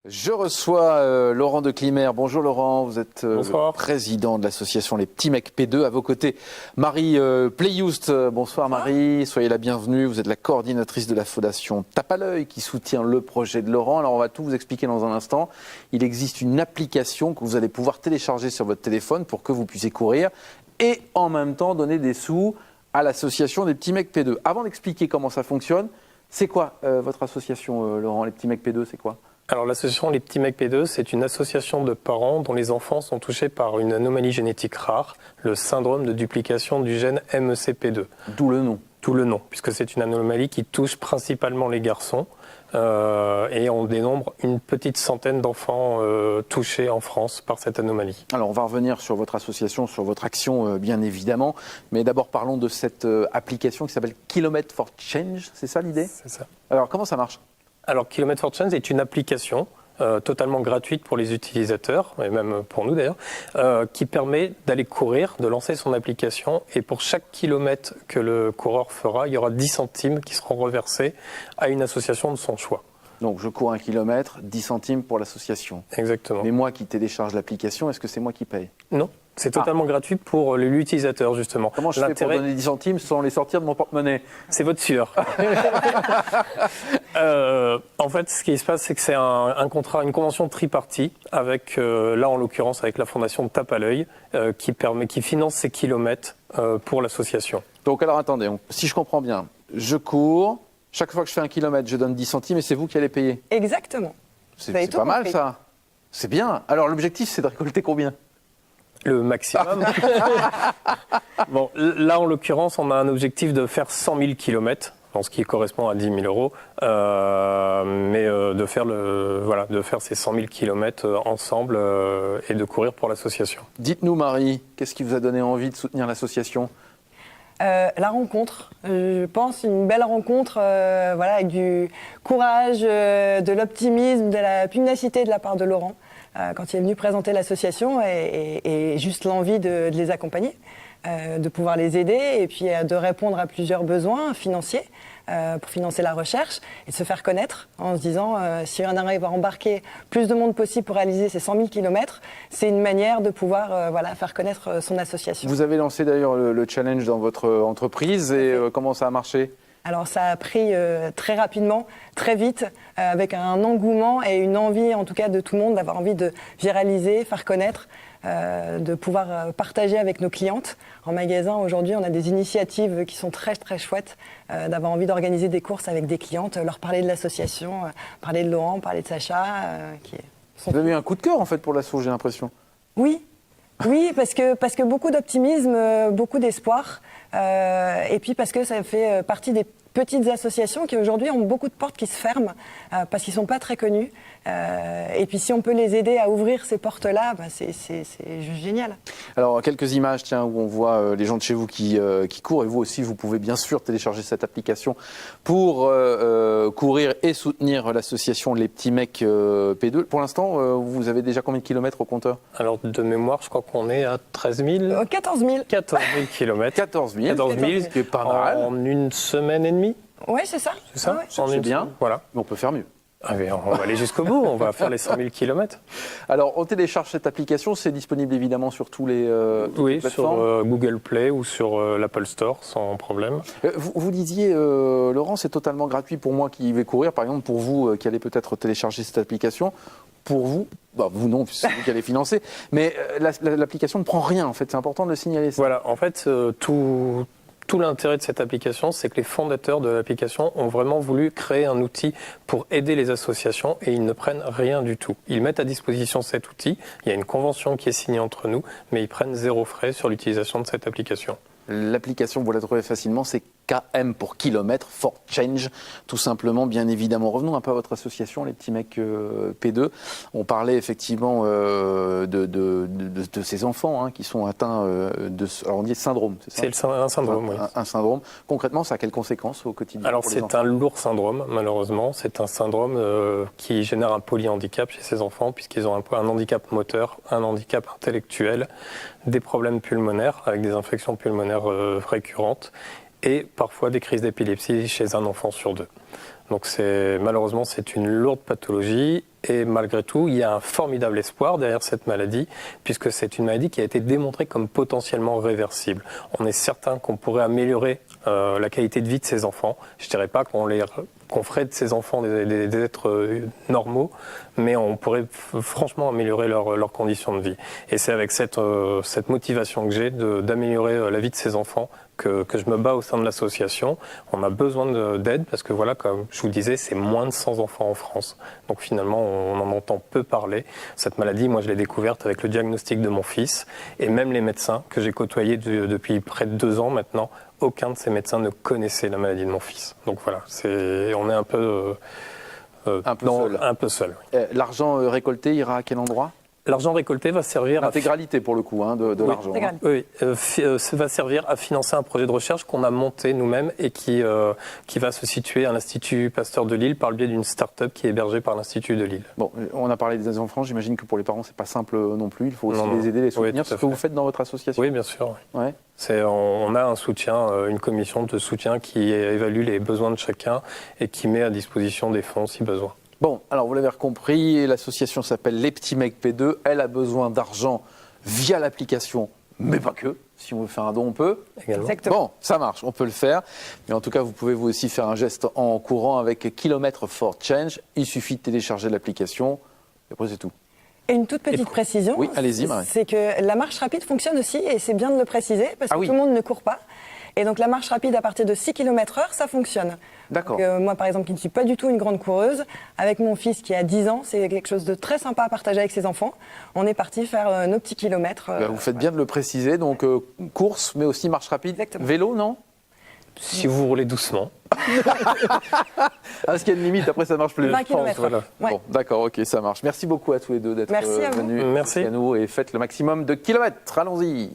Je reçois Laurent de Climère. Bonjour Laurent, vous êtes le président de l'association Les Petits Mecs P2. À vos côtés, Marie Playoust. Bonsoir Marie, soyez la bienvenue. Vous êtes la coordinatrice de la fondation Tape à l'œil qui soutient le projet de Laurent. Alors on va tout vous expliquer dans un instant. Il existe une application que vous allez pouvoir télécharger sur votre téléphone pour que vous puissiez courir et en même temps donner des sous à l'association des Petits Mecs P2. Avant d'expliquer comment ça fonctionne, c'est quoi votre association Laurent, Les Petits Mecs P2, c'est quoi ? Alors l'association Les Petits Mecs P2, c'est une association de parents dont les enfants sont touchés par une anomalie génétique rare, le syndrome de duplication du gène MECP2. D'où le nom. D'où le nom, puisque c'est une anomalie qui touche principalement les garçons et on dénombre une petite centaine d'enfants touchés en France par cette anomalie. Alors on va revenir sur votre association, sur votre action bien évidemment, mais d'abord parlons de cette application qui s'appelle Kilomètres for Change, c'est ça l'idée ? C'est ça. Alors comment ça marche ? Alors, Kilomètres for Change est une application totalement gratuite pour les utilisateurs, et même pour nous d'ailleurs, qui permet d'aller courir, de lancer son application, et pour chaque kilomètre que le coureur fera, il y aura 10 centimes qui seront reversés à une association de son choix. Donc je cours 1 kilomètre, 10 centimes pour l'association. Exactement. Mais moi qui télécharge l'application, est-ce que c'est moi qui paye ? Non, c'est totalement gratuit pour l'utilisateur justement. Comment je fais pour donner 10 centimes sans les sortir de mon porte-monnaie ? C'est votre sueur. En fait, ce qui se passe, c'est que c'est un contrat, une convention tripartie avec, là en l'occurrence, avec la fondation Tape à l'œil, qui finance ces kilomètres pour l'association. Donc alors attendez, si je comprends bien, je cours, chaque fois que je fais 1 kilomètre, je donne 10 centimes et c'est vous qui allez payer. Exactement. C'est pas mal ça. C'est bien. Alors l'objectif, c'est de récolter combien ? Le maximum. Bon, là en l'occurrence, on a un objectif de faire 100 000 kilomètres. Ce qui correspond à 10 000 euros, mais de faire ces 100 000 kilomètres ensemble et de courir pour l'association. Dites-nous Marie, qu'est-ce qui vous a donné envie de soutenir l'association ? La rencontre, je pense une belle rencontre, avec du courage, de l'optimisme, de la pugnacité de la part de Laurent, quand il est venu présenter l'association et juste l'envie de les accompagner. De pouvoir les aider et puis de répondre à plusieurs besoins financiers pour financer la recherche et de se faire connaître en se disant si on arrive à embarquer plus de monde possible pour réaliser ces 100 000 kilomètres, c'est une manière de pouvoir faire connaître son association. Vous avez lancé d'ailleurs le challenge dans votre entreprise et comment ça a marché ? Alors ça a pris très rapidement, très vite, avec un engouement et une envie en tout cas de tout le monde d'avoir envie de viraliser, faire connaître. De pouvoir partager avec nos clientes. En magasin, aujourd'hui, on a des initiatives qui sont très, très chouettes, d'avoir envie d'organiser des courses avec des clientes, leur parler de l'association, parler de Laurent, parler de Sacha. Vous avez eu un coup de cœur, en fait, pour l'asso, j'ai l'impression. Oui, parce que beaucoup d'optimisme, beaucoup d'espoir, et puis parce que ça fait partie des petites associations qui aujourd'hui ont beaucoup de portes qui se ferment parce qu'ils ne sont pas très connus. Et puis si on peut les aider à ouvrir ces portes-là, c'est juste génial. Alors quelques images où on voit les gens de chez vous qui courent et vous aussi vous pouvez bien sûr télécharger cette application pour courir et soutenir l'association Les Petits Mecs P2. Pour l'instant, vous avez déjà combien de kilomètres au compteur ? Alors de mémoire, je crois qu'on est à 13 000 14 000. 14 000 kilomètres. 14 000, ce qui est pas mal. En une semaine et demie. Oui, c'est ça. C'est ça, c'est bien. Voilà. Mais on peut faire mieux. Ah oui, on va aller jusqu'au bout, on va faire les 100 000 kilomètres. Alors, on télécharge cette application, c'est disponible évidemment sur tous les oui, plateformes. sur Google Play ou sur l'Apple Store, sans problème. Vous disiez, Laurent, c'est totalement gratuit pour moi qui vais courir. Par exemple, pour vous qui allez peut-être télécharger cette application, pour vous, vous non, puisque c'est vous qui allez financer, mais l'application ne prend rien en fait, c'est important de le signaler. Ça. Voilà, en fait, tout l'intérêt de cette application, c'est que les fondateurs de l'application ont vraiment voulu créer un outil pour aider les associations et ils ne prennent rien du tout. Ils mettent à disposition cet outil, il y a une convention qui est signée entre nous, mais ils prennent 0 frais sur l'utilisation de cette application. L'application, vous la trouvez facilement, c'est KM pour Kilomètres for Change, tout simplement, bien évidemment. Revenons un peu à votre association, Les Petits Mecs P2. On parlait effectivement de ces enfants qui sont atteints alors on dit syndrome, c'est ça ? C'est un syndrome, oui. Un syndrome. Concrètement, ça a quelles conséquences au quotidien ? Alors c'est un lourd syndrome, malheureusement. C'est un syndrome qui génère un polyhandicap chez ces enfants, puisqu'ils ont un handicap moteur, un handicap intellectuel, des problèmes pulmonaires, avec des infections pulmonaires récurrentes, et parfois des crises d'épilepsie chez un enfant sur 2. Donc malheureusement, c'est une lourde pathologie Et malgré tout, il y a un formidable espoir derrière cette maladie, puisque c'est une maladie qui a été démontrée comme potentiellement réversible. On est certain qu'on pourrait améliorer la qualité de vie de ces enfants. Je dirais pas qu'on ferait de ces enfants des êtres normaux, mais on pourrait franchement améliorer leurs conditions de vie. Et c'est avec cette motivation que j'ai d'améliorer la vie de ces enfants que je me bats au sein de l'association. On a besoin d'aide parce que voilà, comme je vous le disais, c'est moins de 100 enfants en France. Donc finalement, on en entend peu parler. Cette maladie, moi je l'ai découverte avec le diagnostic de mon fils, et même les médecins que j'ai côtoyés depuis près de 2 ans maintenant, aucun de ces médecins ne connaissait la maladie de mon fils. Donc voilà, on est un peu seul. Oui. L'argent récolté ira à quel endroit ? L'argent récolté va servir l'intégralité pour le coup de l'argent. Oui, ça va servir à financer un projet de recherche qu'on a monté nous-mêmes et qui va se situer à l'Institut Pasteur de Lille par le biais d'une start-up qui est hébergée par l'Institut de Lille. Bon, on a parlé des enfants, j'imagine que pour les parents c'est pas simple non plus, il faut aussi les aider, les soutenir. Oui, c'est ce que vous faites dans votre association ? Oui, bien sûr. Oui. Ouais. On a un soutien, une commission de soutien qui évalue les besoins de chacun et qui met à disposition des fonds si besoin. Bon, alors vous l'avez compris, l'association s'appelle Les Petits Mecs P2. Elle a besoin d'argent via l'application, mais pas que. Si on veut faire un don, on peut. Exactement. Bon, ça marche, on peut le faire. Mais en tout cas, vous pouvez vous aussi faire un geste en courant avec Kilomètres for Change. Il suffit de télécharger l'application, et après c'est tout. Et une toute petite précision, oui, allez-y, Marie. C'est que la marche rapide fonctionne aussi, et c'est bien de le préciser, parce que tout le monde ne court pas. Et donc la marche rapide à partir de 6 km/h, ça fonctionne. D'accord. Donc, moi, par exemple, qui ne suis pas du tout une grande coureuse, avec mon fils qui a 10 ans, c'est quelque chose de très sympa à partager avec ses enfants. On est parti faire nos petits kilomètres. Vous faites bien de le préciser, donc course, mais aussi marche rapide. Exactement. Vélo, non ? Si vous roulez doucement. Parce qu'il y a une limite, après ça marche plus. 20 km. Voilà. Ouais. Bon, d'accord, ok, ça marche. Merci beaucoup à tous les deux d'être venus Merci. à nous et faites le maximum de kilomètres. Allons-y.